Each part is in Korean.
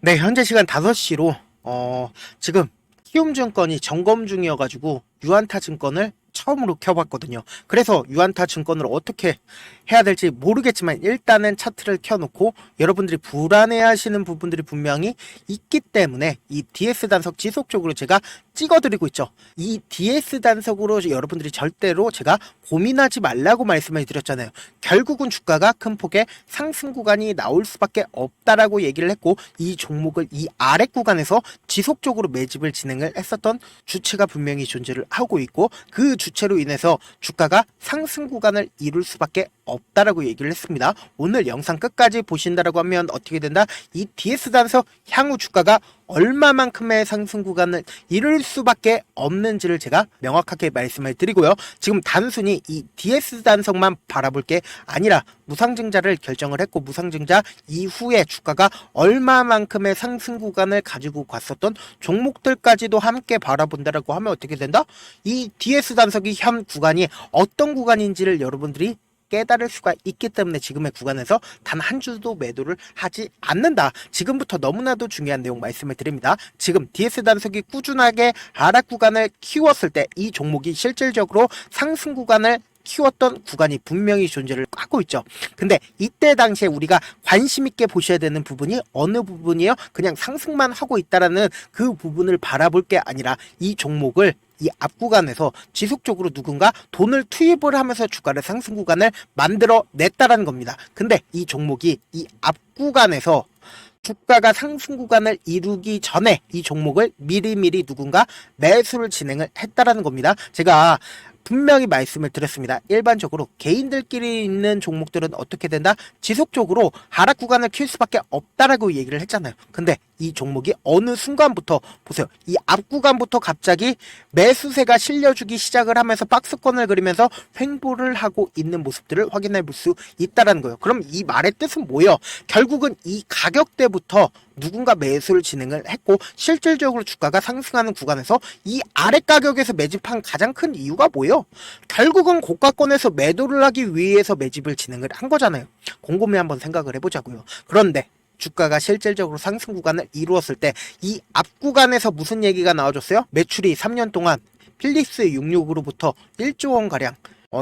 네, 현재 시간 5시로 지금 키움증권이 점검 중이어가지고 유안타 증권을 처음으로 켜봤거든요. 그래서 유안타 증권을 어떻게 해야 될지 모르겠지만 일단은 차트를 켜놓고 여러분들이 불안해하시는 부분들이 분명히 있기 때문에 이 DS 단석 지속적으로 제가 찍어드리고 있죠. 이 DS 단석으로 여러분들이 절대로 제가 고민하지 말라고 말씀을 드렸잖아요. 결국은 주가가 큰 폭의 상승 구간이 나올 수밖에 없다라고 얘기를 했고, 이 종목을 이 아래 구간에서 지속적으로 매집을 진행을 했었던 주체가 분명히 존재를 하고 있고, 그 주체로 인해서 주가가 상승 구간을 이룰 수밖에 없다라고 얘기를 했습니다. 오늘 영상 끝까지 보신다라고 하면 어떻게 된다? 이 DS 단석 향후 주가가 얼마만큼의 상승 구간을 이룰 수밖에 없는지를 제가 명확하게 말씀을 드리고요. 지금 단순히 이 DS 단석만 바라볼 게 아니라 무상증자를 결정을 했고, 무상증자 이후에 주가가 얼마만큼의 상승 구간을 가지고 갔었던 종목들까지도 함께 바라본다라고 하면 어떻게 된다? 이 DS 단석이 현 구간이 어떤 구간인지를 여러분들이 깨달을 수가 있기 때문에 지금의 구간에서 단 한 주도 매도를 하지 않는다. 지금부터 너무나도 중요한 내용 말씀을 드립니다. 지금 DS 단속이 꾸준하게 하락 구간을 키웠을 때 이 종목이 실질적으로 상승 구간을 키웠던 구간이 분명히 존재를 하고 있죠. 근데 이때 당시에 우리가 관심 있게 보셔야 되는 부분이 어느 부분이에요? 그냥 상승만 하고 있다라는 그 부분을 바라볼 게 아니라 이 종목을 이 앞 구간에서 지속적으로 누군가 돈을 투입을 하면서 주가를 상승 구간을 만들어 냈다라는 겁니다. 근데 이 종목이 이 앞 구간에서 주가가 상승 구간을 이루기 전에 이 종목을 미리미리 누군가 매수를 진행을 했다라는 겁니다. 제가 분명히 말씀을 드렸습니다. 일반적으로 개인들끼리 있는 종목들은 어떻게 된다? 지속적으로 하락 구간을 킬 수밖에 없다라고 얘기를 했잖아요. 근데 이 종목이 어느 순간부터 보세요. 이 앞 구간부터 갑자기 매수세가 실려주기 시작을 하면서 박스권을 그리면서 횡보를 하고 있는 모습들을 확인해 볼 수 있다라는 거예요. 그럼 이 말의 뜻은 뭐예요? 결국은 이 가격대부터 누군가 매수를 진행을 했고, 실질적으로 주가가 상승하는 구간에서 이 아래 가격에서 매집한 가장 큰 이유가 뭐예요? 결국은 고가권에서 매도를 하기 위해서 매집을 진행을 한 거잖아요. 곰곰이 한번 생각을 해보자고요. 그런데 주가가 실질적으로 상승 구간을 이루었을 때 이 앞 구간에서 무슨 얘기가 나와줬어요? 매출이 3년 동안 필립스 66으로부터 1조 원가량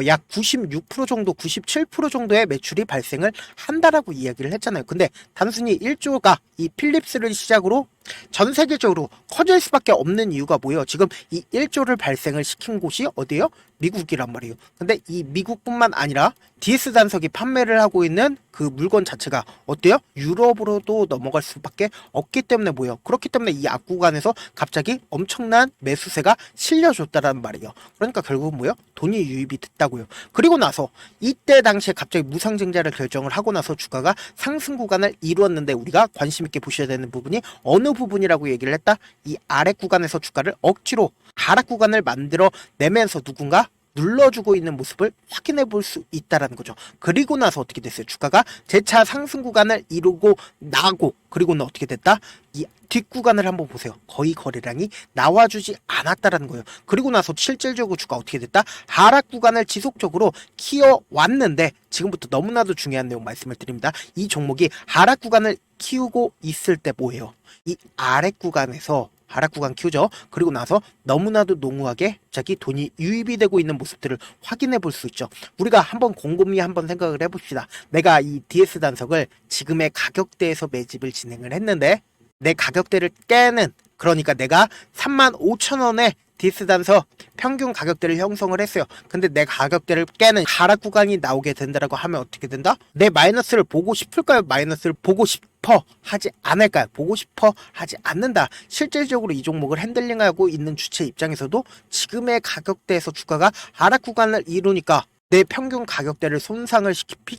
약 96% 정도, 97% 정도의 매출이 발생을 한다라고 이야기를 했잖아요. 근데 단순히 1조가 이 필립스를 시작으로 전 세계적으로 커질 수밖에 없는 이유가 뭐예요? 지금 이 1조를 발생을 시킨 곳이 어디예요? 미국이란 말이에요. 근데 이 미국뿐만 아니라 DS 단석이 판매를 하고 있는 그 물건 자체가 어때요? 유럽으로도 넘어갈 수밖에 없기 때문에 뭐예요? 그렇기 때문에 이 앞 구간에서 갑자기 엄청난 매수세가 실려줬다라는 말이에요. 그러니까 결국은 뭐예요? 돈이 유입이 됐다고요. 그리고 나서 이때 당시에 갑자기 무상증자를 결정을 하고 나서 주가가 상승 구간을 이루었는데, 우리가 관심 있게 보셔야 되는 부분이 어느 부분이라고 얘기를 했다? 이 아래 구간에서 주가를 억지로 하락 구간을 만들어 내면서 누군가 눌러주고 있는 모습을 확인해 볼 수 있다라는 거죠. 그리고 나서 어떻게 됐어요? 주가가 재차 상승 구간을 이루고 나고, 그리고는 어떻게 됐다? 이 뒷구간을 한번 보세요. 거의 거래량이 나와주지 않았다라는 거예요. 그리고 나서 실질적으로 주가 어떻게 됐다? 하락 구간을 지속적으로 키워왔는데, 지금부터 너무나도 중요한 내용 말씀을 드립니다. 이 종목이 하락 구간을 키우고 있을 때 뭐예요? 이 아래 구간에서 하락 구간 키우죠. 그리고 나서 너무나도 농후하게 갑자기 돈이 유입이 되고 있는 모습들을 확인해 볼 수 있죠. 우리가 한번 곰곰이 한번 생각을 해봅시다. 내가 이 DS 단석을 지금의 가격대에서 매집을 진행을 했는데, 내 가격대를 깨는, 그러니까 내가 35,000원에 DS 단석 평균 가격대를 형성을 했어요. 근데 내 가격대를 깨는 하락 구간이 나오게 된다라고 하면 어떻게 된다? 내 마이너스를 보고 싶을까요? 마이너스를 보고 싶어 하지 않을까요? 보고 싶어 하지 않는다. 실질적으로 이 종목을 핸들링하고 있는 주체 입장에서도 지금의 가격대에서 주가가 하락 구간을 이루니까 내 평균 가격대를 손상을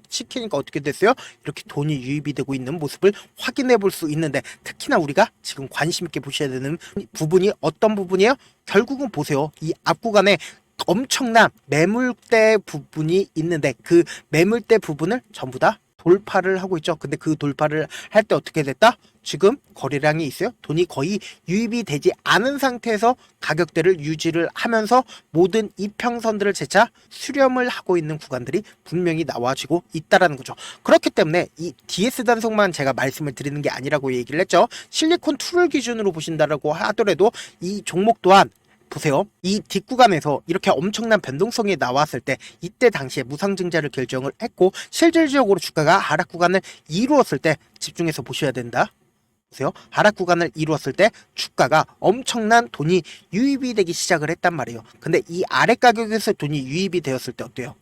시키니까 어떻게 됐어요? 이렇게 돈이 유입이 되고 있는 모습을 확인해 볼 수 있는데, 특히나 우리가 지금 관심 있게 보셔야 되는 부분이 어떤 부분이에요? 결국은 보세요. 이 앞 구간에 엄청난 매물대 부분이 있는데, 그 매물대 부분을 전부 다 돌파를 하고 있죠. 근데 그 돌파를 할 때 어떻게 됐다? 지금 거래량이 있어요. 돈이 거의 유입이 되지 않은 상태에서 가격대를 유지를 하면서 모든 이평선들을 재차 수렴을 하고 있는 구간들이 분명히 나와지고 있다라는 거죠. 그렇기 때문에 이 DS 단속만 제가 말씀을 드리는 게 아니라고 얘기를 했죠. 실리콘 툴을 기준으로 보신다라고 하더라도 이 종목 또한 보세요. 이 뒷구간에서 이렇게 엄청난 변동성이 나왔을 때 이때 당시에 무상증자를 결정을 했고 실질적으로 주가가 하락 구간을 이루었을 때 집중해서 보셔야 된다. 보세요. 하락 구간을 이루었을 때 주가가 엄청난 돈이 유입이 되기 시작을 했단 말이에요. 근데 이 아래 가격에서 돈이 유입이 되었을 때 어때요?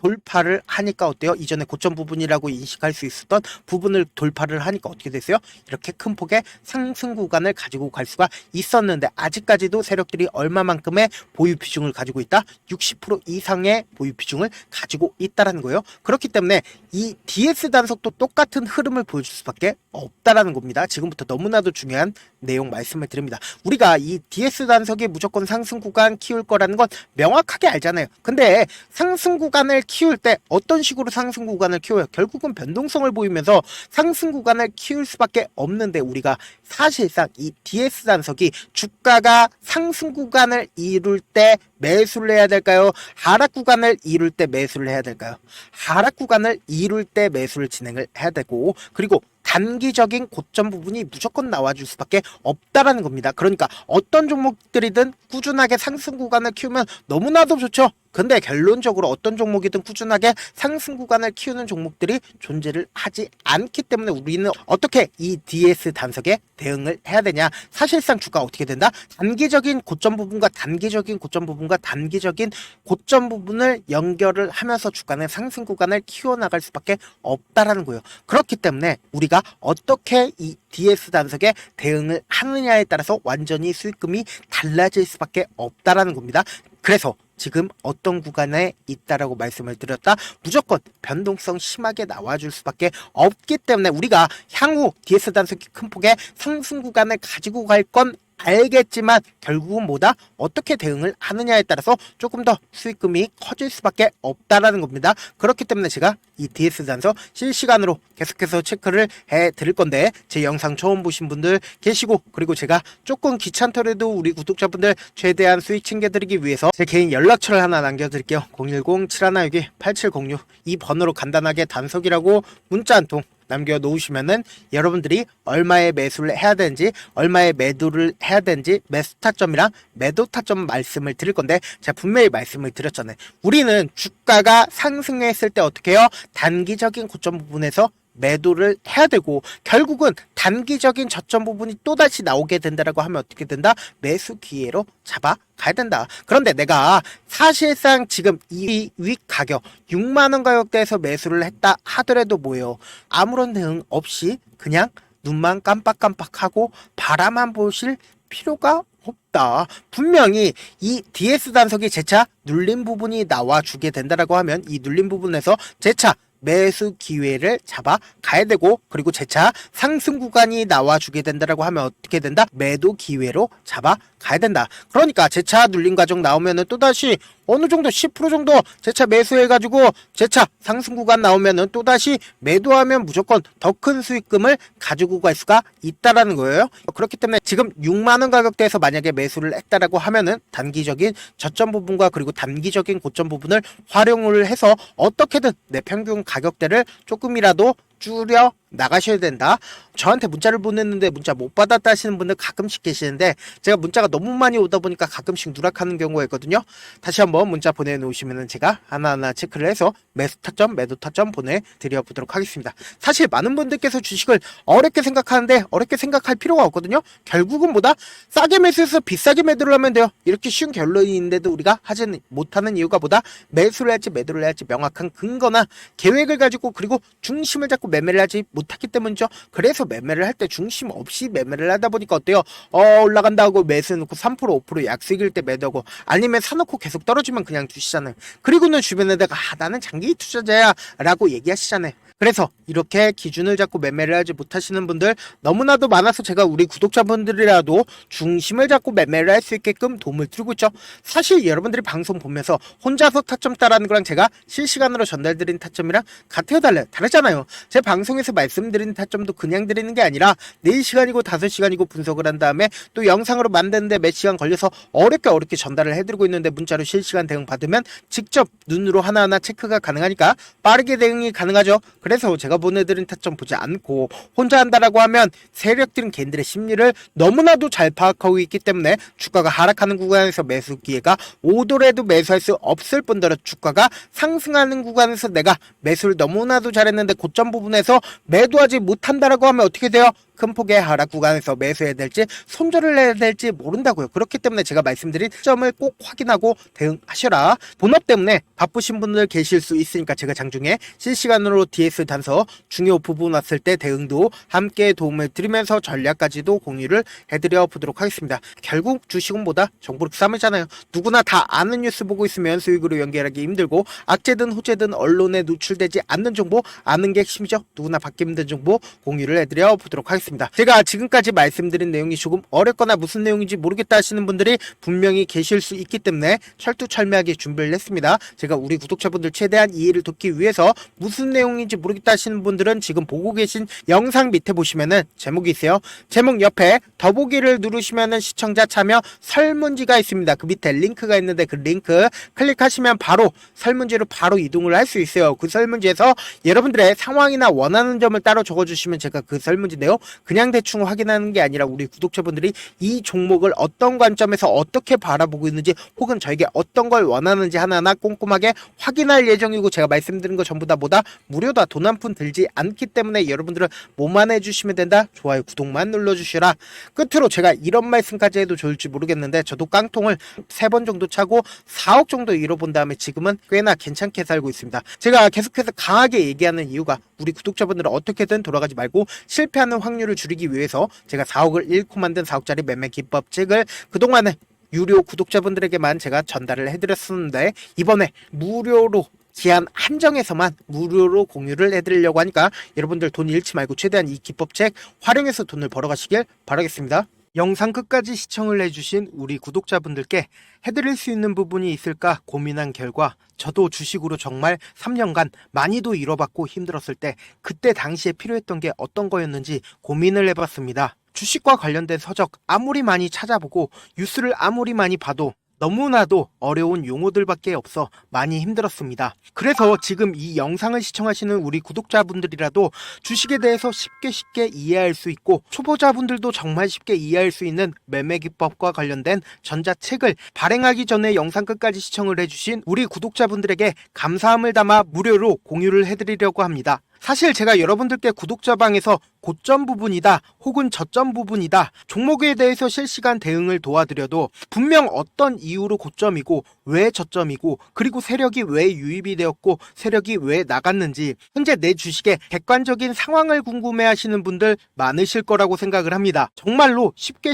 돌파를 하니까 어때요? 이전에 고점 부분이라고 인식할 수 있었던 부분을 돌파를 하니까 어떻게 됐어요? 이렇게 큰 폭의 상승 구간을 가지고 갈 수가 있었는데 아직까지도 세력들이 얼마만큼의 보유 비중을 가지고 있다? 60% 이상의 보유 비중을 가지고 있다라는 거예요. 그렇기 때문에 이 DS 단속도 똑같은 흐름을 보여줄 수밖에 없다라는 겁니다. 지금부터 너무나도 중요한 내용 말씀을 드립니다. 우리가 이 DS 단속이 무조건 상승 구간 키울 거라는 건 명확하게 알잖아요. 근데 상승 구간을 키울 때 어떤 식으로 상승 구간을 키워요? 결국은 변동성을 보이면서 상승 구간을 키울 수밖에 없는데 우리가 사실상 이 DS 단속이 주가가 상승 구간을 이룰 때 매수를 해야 될까요? 하락 구간을 이룰 때 매수를 해야 될까요? 하락 구간을 이룰 때 매수를 진행을 해야 되고 그리고 단기적인 고점 부분이 무조건 나와줄 수밖에 없다라는 겁니다. 그러니까 어떤 종목들이든 꾸준하게 상승 구간을 키우면 너무나도 좋죠. 근데 결론적으로 어떤 종목이든 꾸준하게 상승 구간을 키우는 종목들이 존재를 하지 않기 때문에 우리는 어떻게 이 DS 단속에 대응을 해야 되냐. 사실상 주가 어떻게 된다? 단기적인 고점 부분과 단기적인 고점 부분과 단기적인 고점 부분을 연결을 하면서 주가는 상승 구간을 키워나갈 수밖에 없다라는 거예요. 그렇기 때문에 우리가 어떻게 이 DS 단속에 대응을 하느냐에 따라서 완전히 수익금이 달라질 수밖에 없다라는 겁니다. 그래서 지금 어떤 구간에 있다라고 말씀을 드렸다. 무조건 변동성 심하게 나와줄 수밖에 없기 때문에 우리가 향후 DS 단속이 큰 폭의 상승 구간을 가지고 갈 건 알겠지만 결국은 뭐다? 어떻게 대응을 하느냐에 따라서 조금 더 수익금이 커질 수밖에 없다라는 겁니다. 그렇기 때문에 제가 이 DS 단속 실시간으로 계속해서 체크를 해 드릴 건데 제 영상 처음 보신 분들 계시고 그리고 제가 조금 귀찮더라도 우리 구독자분들 최대한 수익 챙겨드리기 위해서 제 개인 연락처를 하나 남겨드릴게요. 010-7162-8706 이 번호로 간단하게 단속이라고 문자 한 통 남겨놓으시면은 여러분들이 얼마에 매수를 해야 되는지 얼마에 매도를 해야 되는지 매수 타점이랑 매도 타점 말씀을 드릴 건데 제가 분명히 말씀을 드렸잖아요. 우리는 주가가 상승했을 때 어떻게 해요? 단기적인 고점 부분에서 매도를 해야 되고 결국은 단기적인 저점 부분이 또다시 나오게 된다라고 하면 어떻게 된다? 매수 기회로 잡아가야 된다. 그런데 내가 사실상 지금 이 윗 가격 6만원 가격대에서 매수를 했다 하더라도 뭐예요? 아무런 대응 없이 그냥 눈만 깜빡깜빡하고 바라만 보실 필요가 없다. 분명히 이 DS 단속이 재차 눌린 부분이 나와주게 된다라고 하면 이 눌린 부분에서 재차 매수 기회를 잡아 가야 되고 그리고 재차 상승 구간이 나와주게 된다라고 하면 어떻게 된다? 매도 기회로 잡아 가야 된다. 그러니까 재차 눌린 과정 나오면은 또다시 어느 정도 10% 정도 재차 매수해가지고 재차 상승 구간 나오면은 또다시 매도하면 무조건 더 큰 수익금을 가지고 갈 수가 있다라는 거예요. 그렇기 때문에 지금 6만원 가격대에서 만약에 매수를 했다라고 하면은 단기적인 저점 부분과 그리고 단기적인 고점 부분을 활용을 해서 어떻게든 내 평균 가격대를 조금이라도 줄여 나가셔야 된다. 저한테 문자를 보냈는데 문자 못 받았다 하시는 분들 가끔씩 계시는데 제가 문자가 너무 많이 오다 보니까 가끔씩 누락하는 경우가 있거든요. 다시 한번 문자 보내놓으시면 제가 하나하나 체크를 해서 매수 타점 매도 타점 보내드려 보도록 하겠습니다. 사실 많은 분들께서 주식을 어렵게 생각하는데 어렵게 생각할 필요가 없거든요. 결국은 뭐다? 싸게 매수해서 비싸게 매도를 하면 돼요. 이렇게 쉬운 결론이 있는데도 우리가 하지 못하는 이유가 뭐다? 매수를 할지 매도를 할지 명확한 근거나 계획을 가지고 그리고 중심을 잡고 매매를 하지 못하기 때문이죠. 그래서 매매를 할 때 중심 없이 매매를 하다 보니까 어때요? 올라간다 하고 매수 놓고 3% 5% 약수익일 때 매도하고, 아니면 사놓고 계속 떨어지면 그냥 두시잖아요. 그리고는 주변에다가 나는 장기 투자자야 라고 얘기하시잖아요. 그래서 이렇게 기준을 잡고 매매를 하지 못하시는 분들 너무나도 많아서 제가 우리 구독자분들이라도 중심을 잡고 매매를 할 수 있게끔 도움을 드리고 있죠. 사실 여러분들이 방송 보면서 혼자서 타점 따라하는 거랑 제가 실시간으로 전달드린 타점이랑 같아요, 달라요? 다르잖아요. 제 방송에서 말씀드리는 타점도 그냥 드리는 게 아니라 4시간이고 5시간이고 분석을 한 다음에 또 영상으로 만드는데 몇 시간 걸려서 어렵게 전달을 해드리고 있는데, 문자로 실시간 대응 받으면 직접 눈으로 하나하나 체크가 가능하니까 빠르게 대응이 가능하죠. 그래서 제가 보내드린 타점 보지 않고 혼자 한다라고 하면 세력들은 개인들의 심리를 너무나도 잘 파악하고 있기 때문에 주가가 하락하는 구간에서 매수 기회가 오더라도 매수할 수 없을 뿐더러 주가가 상승하는 구간에서 내가 매수를 너무나도 잘했는데 고점 부분에서 매도하지 못한다라고 하면 어떻게 돼요? 큰 폭의 하락 구간에서 매수해야 될지 손절을 해야 될지 모른다고요. 그렇기 때문에 제가 말씀드린 점을 꼭 확인하고 대응하셔라. 본업 때문에 바쁘신 분들 계실 수 있으니까 제가 장중에 실시간으로 DS 단서 중요 부분 왔을 때 대응도 함께 도움을 드리면서 전략까지도 공유를 해드려 보도록 하겠습니다. 결국 주식은보다 정보를 싸매잖아요. 누구나 다 아는 뉴스 보고 있으면 수익으로 연결하기 힘들고, 악재든 호재든 언론에 노출되지 않는 정보 아는 게 핵심이죠. 누구나 받기 힘든 정보 공유를 해드려 보도록 하겠습니다. 제가 지금까지 말씀드린 내용이 조금 어렵거나 무슨 내용인지 모르겠다 하시는 분들이 분명히 계실 수 있기 때문에 철두철미하게 준비를 했습니다. 제가 우리 구독자분들 최대한 이해를 돕기 위해서 무슨 내용인지 모르겠다 하시는 분들은 지금 보고 계신 영상 밑에 보시면은 제목이 있어요. 제목 옆에 더보기를 누르시면은 시청자 참여 설문지가 있습니다. 그 밑에 링크가 있는데 그 링크 클릭하시면 바로 설문지로 바로 이동을 할 수 있어요. 그 설문지에서 여러분들의 상황이나 원하는 점을 따로 적어주시면 제가 그 설문지 내용 그냥 대충 확인하는 게 아니라 우리 구독자분들이 이 종목을 어떤 관점에서 어떻게 바라보고 있는지, 혹은 저에게 어떤 걸 원하는지 하나하나 꼼꼼하게 확인할 예정이고, 제가 말씀드린 거 전부 다 뭐다? 무료다. 돈 한 푼 들지 않기 때문에 여러분들은 뭐만 해주시면 된다? 좋아요, 구독만 눌러주시라. 끝으로 제가 이런 말씀까지 해도 좋을지 모르겠는데, 저도 깡통을 3번 정도 차고 4억 정도 잃어본 다음에 지금은 꽤나 괜찮게 살고 있습니다. 제가 계속해서 강하게 얘기하는 이유가 우리 구독자분들은 어떻게든 돌아가지 말고 실패하는 확률을 줄이기 위해서 제가 4억을 잃고 만든 4억짜리 매매 기법 책을 그동안에 유료 구독자분들에게만 제가 전달을 해드렸었는데, 이번에 무료로 기한 한정에서만 무료로 공유를 해드리려고 하니까 여러분들 돈 잃지 말고 최대한 이 기법책 활용해서 돈을 벌어가시길 바라겠습니다. 영상 끝까지 시청을 해주신 우리 구독자분들께 해드릴 수 있는 부분이 있을까 고민한 결과, 저도 주식으로 정말 3년간 많이도 잃어봤고 힘들었을 때 그때 당시에 필요했던 게 어떤 거였는지 고민을 해봤습니다. 주식과 관련된 서적 아무리 많이 찾아보고 뉴스를 아무리 많이 봐도 너무나도 어려운 용어들밖에 없어 많이 힘들었습니다. 그래서 지금 이 영상을 시청하시는 우리 구독자분들이라도 주식에 대해서 쉽게 이해할 수 있고, 초보자분들도 정말 쉽게 이해할 수 있는 매매 기법과 관련된 전자책을 발행하기 전에 영상 끝까지 시청을 해주신 우리 구독자분들에게 감사함을 담아 무료로 공유를 해드리려고 합니다. 사실 제가 여러분들께 구독자방에서 고점 부분이다 혹은 저점 부분이다 종목에 대해서 실시간 대응을 도와드려도 분명 어떤 이유로 고점이고 왜 저점이고, 그리고 세력이 왜 유입이 되었고 세력이 왜 나갔는지 현재 내 주식의 객관적인 상황을 궁금해 하시는 분들 많으실 거라고 생각을 합니다. 정말로 쉽게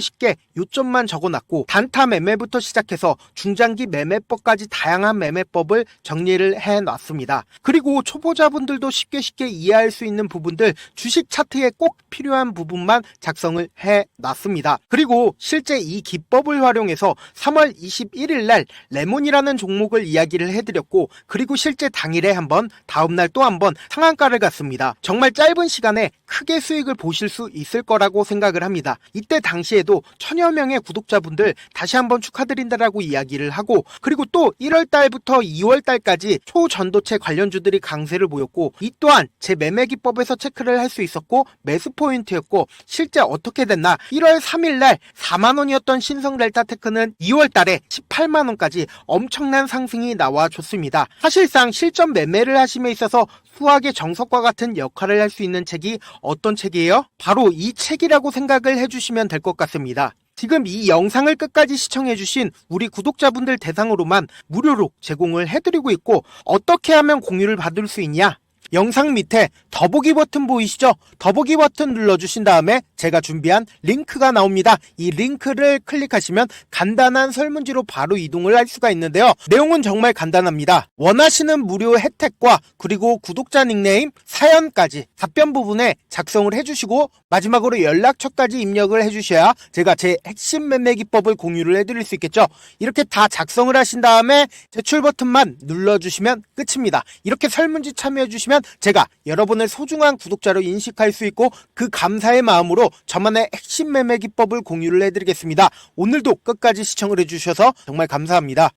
요점만 적어놨고 단타 매매부터 시작해서 중장기 매매법까지 다양한 매매법을 정리를 해놨습니다. 그리고 초보자분들도 쉽게 이해할 수 있는 부분들, 주식 차트에 꼭 필요한 부분만 작성을 해놨습니다. 그리고 실제 이 기법을 활용해서 3월 21일 날 레몬이라는 종목을 이야기를 해드렸고, 그리고 실제 당일에 한번, 다음날 또 한번 상한가를 갔습니다. 정말 짧은 시간에 크게 수익을 보실 수 있을 거라고 생각을 합니다. 이때 당시에도 1000여 명의 구독자분들 다시 한번 축하드린다라고 이야기를 하고, 그리고 또 1월 달부터 2월 달까지 초전도체 관련주들이 강세를 보였고, 이 또한 제 매매 기법에서 체크를 할 수 있었고 매수 포인트였고, 실제 어떻게 됐나, 1월 3일 날 4만원이었던 신성 델타테크는 2월 달에 18만원까지 엄청난 상승이 나와줬습니다. 사실상 실전 매매를 하심에 있어서 수학의 정석과 같은 역할을 할 수 있는 책이 어떤 책이에요? 바로 이 책이라고 생각을 해주시면 될 것 같습니다. 지금 이 영상을 끝까지 시청해주신 우리 구독자분들 대상으로만 무료로 제공을 해드리고 있고, 어떻게 하면 공유를 받을 수 있냐? 영상 밑에 더보기 버튼 보이시죠? 더보기 버튼 눌러주신 다음에 제가 준비한 링크가 나옵니다. 이 링크를 클릭하시면 간단한 설문지로 바로 이동을 할 수가 있는데요. 내용은 정말 간단합니다. 원하시는 무료 혜택과 그리고 구독자 닉네임, 사연까지 답변 부분에 작성을 해주시고 마지막으로 연락처까지 입력을 해주셔야 제가 제 핵심 매매 기법을 공유를 해드릴 수 있겠죠. 이렇게 다 작성을 하신 다음에 제출 버튼만 눌러주시면 끝입니다. 이렇게 설문지 참여해주시면 제가 여러분을 소중한 구독자로 인식할 수 있고 그 감사의 마음으로 저만의 핵심 매매 기법을 공유를 해드리겠습니다. 오늘도 끝까지 시청을 해주셔서 정말 감사합니다.